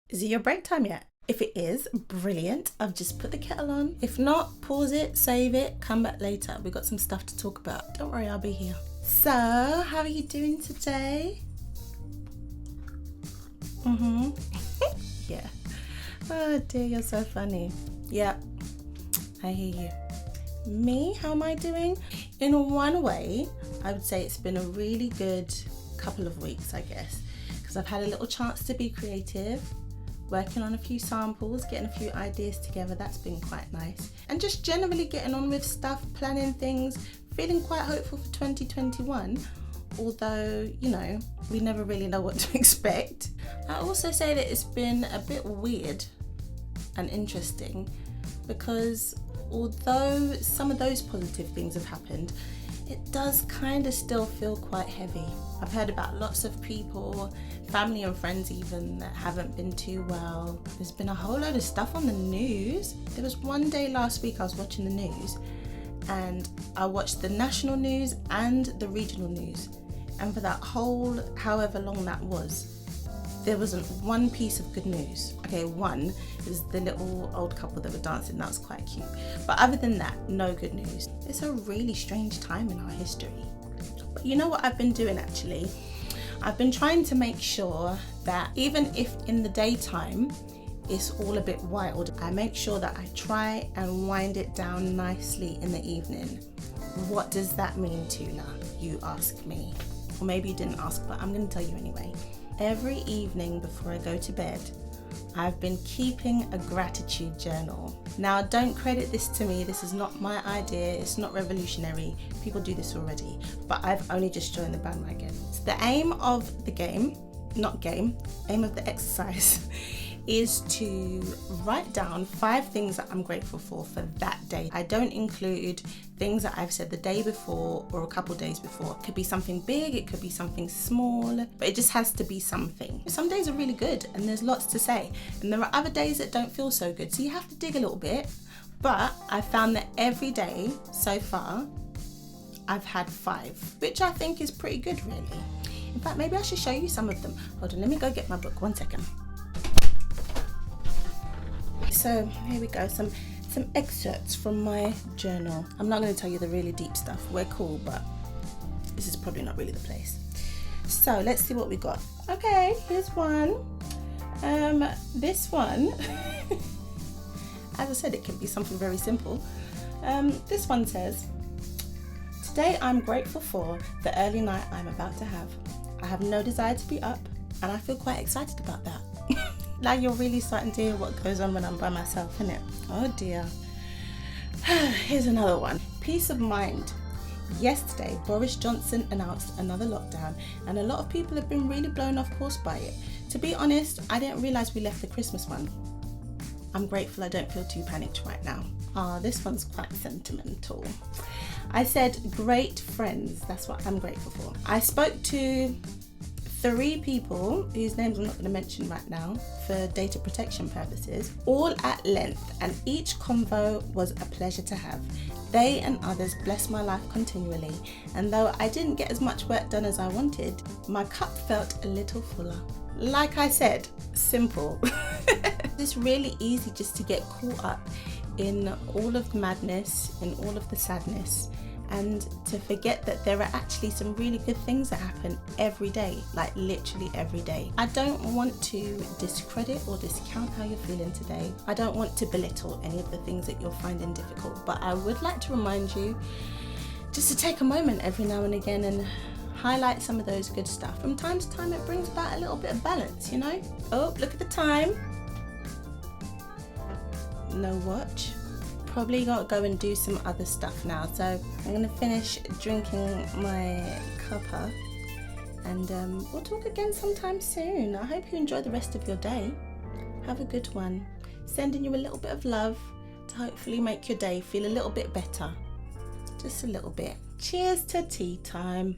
Is it your break time yet? If it is, brilliant. I've just put the kettle on. If not, pause it, save it, come back later. We've got some stuff to talk about. Don't worry, I'll be here. So, how are you doing today? Yeah. Oh dear, you're so funny. Yep, I hear you. Me, how am I doing? In one way, I would say it's been a really good couple of weeks, I guess, because I've had a little chance to be creative, working on a few samples, getting a few ideas together. That's been quite nice. And just generally getting on with stuff, planning things, feeling quite hopeful for 2021. Although, you know, we never really know what to expect. I also say that it's been a bit weird and interesting because although some of those positive things have happened, it does kind of still feel quite heavy. I've heard about lots of people, family and friends even, that haven't been too well. There's been a whole load of stuff on the news. There was one day last week I was watching the news and I watched the national news and the regional news. And for that whole, however long that was, there wasn't one piece of good news. Okay, one is the little old couple that were dancing, that was quite cute. But other than that, no good news. It's a really strange time in our history. But you know what I've been doing actually? I've been trying to make sure that even if in the daytime it's all a bit wild, I make sure that I try and wind it down nicely in the evening. What does that mean, Tula? You ask me. Or maybe you didn't ask, but I'm going to tell you anyway. Every evening before I go to bed, I've been keeping a gratitude journal. Now, don't credit this to me. This is not my idea. It's not revolutionary. People do this already, but I've only just joined the bandwagon. So the aim of the aim of the exercise is to write down 5 things that I'm grateful for that day. I don't include things that I've said the day before or a couple days before. It could be something big, it could be something small, but it just has to be something. Some days are really good and there's lots to say, and there are other days that don't feel so good, so you have to dig a little bit. But I found that every day so far I've had 5, which I think is pretty good really. In fact, maybe I should show you some of them. Hold on, let me go get my book, 1 second. So here we go, some excerpts from my journal. I'm not going to tell you the really deep stuff. We're cool, but this is probably not really the place. So let's see what we got. Okay, here's one. This one, as I said, it can be something very simple. This one says, "Today I'm grateful for the early night I'm about to have. I have no desire to be up, and I feel quite excited about that." Now you're really starting to hear what goes on when I'm by myself, isn't it? Oh dear. Here's another one. Peace of mind. Yesterday, Boris Johnson announced another lockdown, and a lot of people have been really blown off course by it. To be honest, I didn't realise we left the Christmas one. I'm grateful I don't feel too panicked right now. This one's quite sentimental. I said great friends. That's what I'm grateful for. I spoke to 3 people whose names I'm not going to mention right now for data protection purposes, all at length, and each convo was a pleasure to have. They and others bless my life continually, and though I didn't get as much work done as I wanted, my cup felt a little fuller. Like I said, simple. It's really easy just to get caught up in all of the madness, in all of the sadness, and to forget that there are actually some really good things that happen every day, like literally every day. I don't want to discredit or discount how you're feeling today. I don't want to belittle any of the things that you're finding difficult, but I would like to remind you just to take a moment every now and again and highlight some of those good stuff. From time to time, it brings about a little bit of balance, you know? Oh, look at the time. No watch. Probably got to go and do some other stuff now, so I'm going to finish drinking my cuppa, and we'll talk again sometime soon. I hope you enjoy the rest of your day. Have a good one. Sending you a little bit of love to hopefully make your day feel a little bit better. Just a little bit. Cheers to tea time.